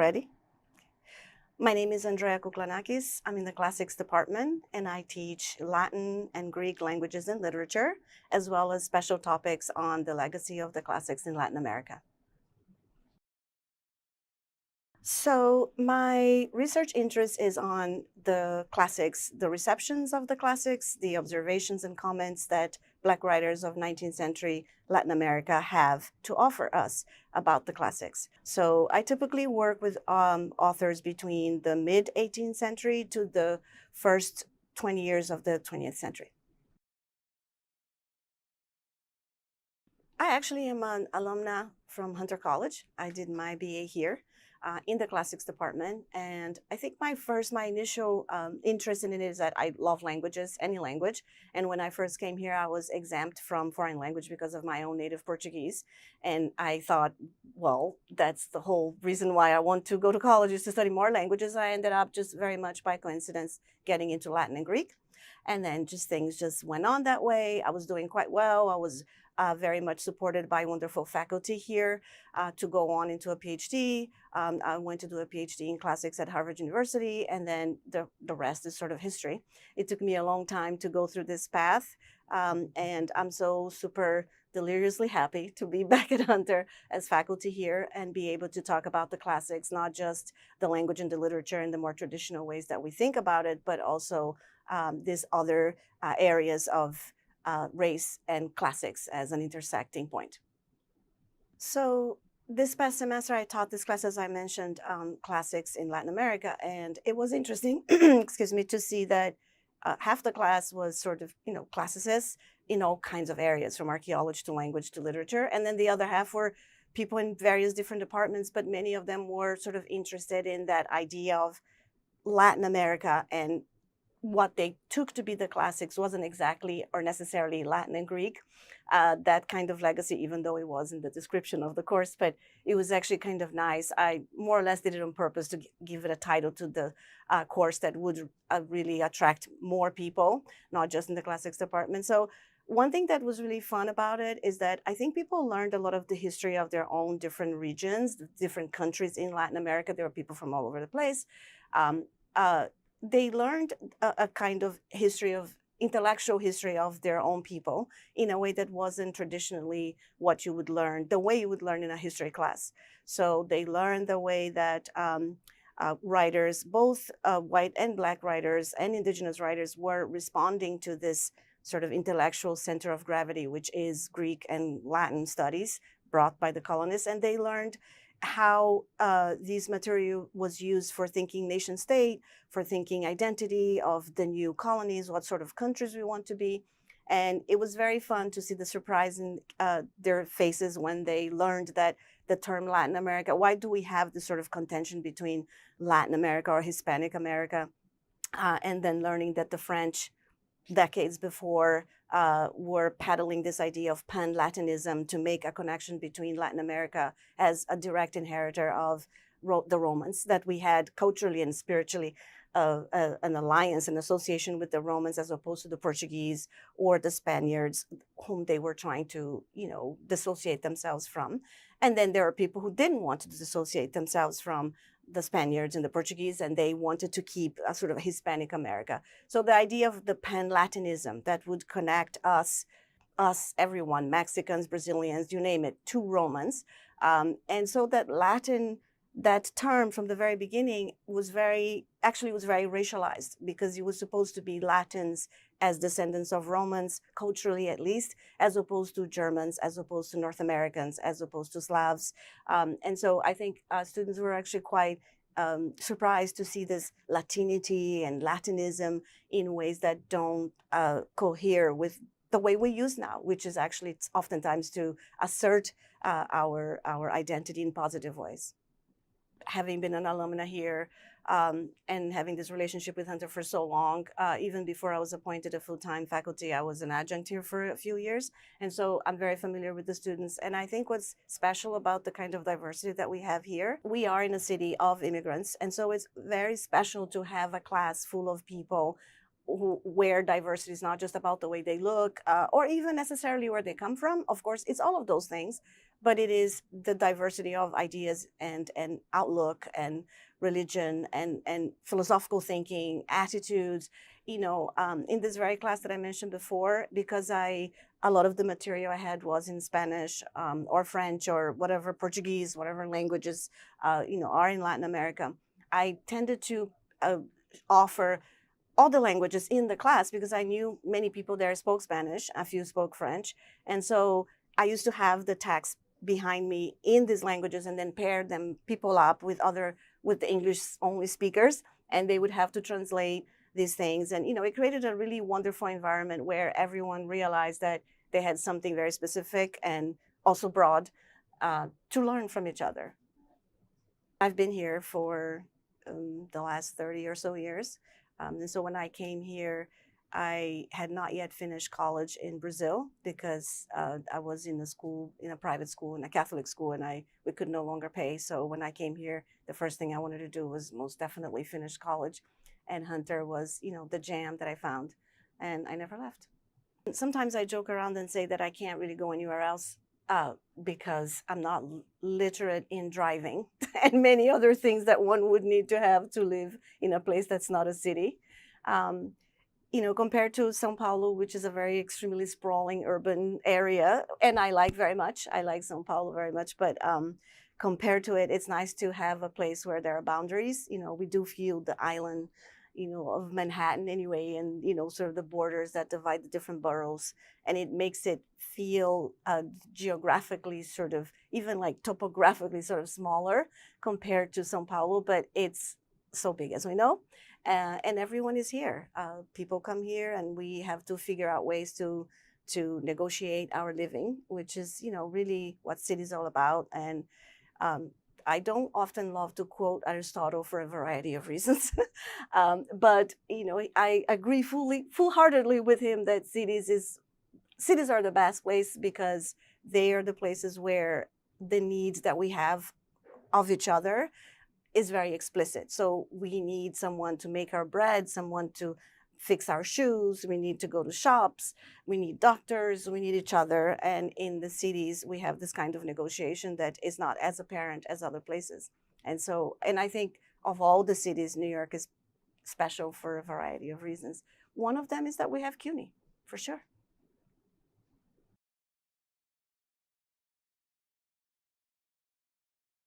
Ready? My name is Andrea Kouklanakis. I'm in the Classics department, and I teach Latin and Greek languages and literature, as well as special topics on the legacy of the classics in Latin America. So my research interest is on the classics, the receptions of the classics, the observations and comments that Black writers of 19th century Latin America have to offer us about the classics. So I typically work with authors between the mid 18th century to the first 20 years of the 20th century. I actually am an alumna from Hunter College. I did my BA here in the classics department. And I think my initial interest in it is that I love languages, any language. And when I first came here, I was exempt from foreign language because of my own native Portuguese. And I thought, well, that's the whole reason why I want to go to college is to study more languages. I ended up just very much by coincidence getting into Latin and Greek. And then things just went on that way. I was doing quite well. I was very much supported by wonderful faculty here to go on into a PhD. I went to do a PhD in classics at Harvard University, and then the rest is sort of history. It took me a long time to go through this path, and I'm so super deliriously happy to be back at Hunter as faculty here and be able to talk about the classics, not just the language and the literature in the more traditional ways that we think about it, but also these other areas of race and classics as an intersecting point. So this past semester, I taught this class, as I mentioned, classics in Latin America, and it was interesting, excuse me, to see that half the class was sort of, classicists in all kinds of areas, from archaeology to language to literature, and then the other half were people in various different departments, but many of them were sort of interested in that idea of Latin America, and what they took to be the classics wasn't exactly or necessarily Latin and Greek, that kind of legacy, even though it was in the description of the course, but it was actually kind of nice. I more or less did it on purpose to give it a title to the course that would really attract more people, not just in the classics department. So one thing that was really fun about it is that I think people learned a lot of the history of their own different regions, different countries in Latin America. There were people from all over the place. They learned a kind of intellectual history of their own people in a way that wasn't traditionally what you would learn, the way you would learn in a history class. So they learned the way that writers, both white and Black writers and indigenous writers, were responding to this sort of intellectual center of gravity, which is Greek and Latin studies brought by the colonists. And they learned how this material was used for thinking nation state, for thinking identity of the new colonies, what sort of countries we want to be. And it was very fun to see the surprise in their faces when they learned that the term Latin America, why do we have this sort of contention between Latin America or Hispanic America? And then learning that the French, decades before, were peddling this idea of pan-Latinism to make a connection between Latin America as a direct inheritor of the Romans, that we had culturally and spiritually an alliance, an association with the Romans as opposed to the Portuguese or the Spaniards, whom they were trying to, dissociate themselves from. And then there are people who didn't want to dissociate themselves from the Spaniards and the Portuguese, and they wanted to keep a sort of Hispanic America. So the idea of the pan-Latinism that would connect us, everyone, Mexicans, Brazilians, you name it, to Romans. And so that term from the very beginning was very racialized, because it was supposed to be Latins as descendants of Romans, culturally at least, as opposed to Germans, as opposed to North Americans, as opposed to Slavs. And so I think students were actually quite surprised to see this Latinity and Latinism in ways that don't cohere with the way we use now, which is actually oftentimes to assert our identity in positive ways. Having been an alumna here and having this relationship with Hunter for so long, even before I was appointed a full-time faculty, I was an adjunct here for a few years. And so I'm very familiar with the students. And I think what's special about the kind of diversity that we have here, we are in a city of immigrants. And so it's very special to have a class full of people where diversity is not just about the way they look, or even necessarily where they come from. Of course, it's all of those things, but it is the diversity of ideas and outlook and religion and philosophical thinking, attitudes. In this very class that I mentioned before, because a lot of the material I had was in Spanish, or French, or whatever, Portuguese, whatever languages are in Latin America. I tended to offer all the languages in the class because I knew many people there spoke Spanish, a few spoke French. And so I used to have the text behind me in these languages and then pair them people up with the English only speakers, and they would have to translate these things. And it created a really wonderful environment where everyone realized that they had something very specific and also broad to learn from each other. I've been here for the last 30 or so years. And so when I came here, I had not yet finished college in Brazil because I was in a private school, in a Catholic school, and we could no longer pay. So when I came here, the first thing I wanted to do was most definitely finish college. And Hunter was, the jam that I found, and I never left. Sometimes I joke around and say that I can't really go anywhere else because I'm not literate in driving and many other things that one would need to have to live in a place that's not a city. Compared to São Paulo, which is a very extremely sprawling urban area, and I like very much. I like São Paulo very much, but compared to it, it's nice to have a place where there are boundaries. We do feel the island, of Manhattan anyway, and, sort of the borders that divide the different boroughs. And it makes it feel geographically sort of, even like topographically sort of smaller compared to Sao Paulo, but it's so big, as we know. And everyone is here. People come here, and we have to figure out ways to negotiate our living, which is, really what city's all about. And I don't often love to quote Aristotle for a variety of reasons, but I agree full-heartedly with him that cities are the best place because they are the places where the needs that we have of each other is very explicit. So we need someone to make our bread, someone to fix our shoes, we need to go to shops, we need doctors, we need each other. And in the cities, we have this kind of negotiation that is not as apparent as other places. And I think of all the cities, New York is special for a variety of reasons. One of them is that we have CUNY, for sure.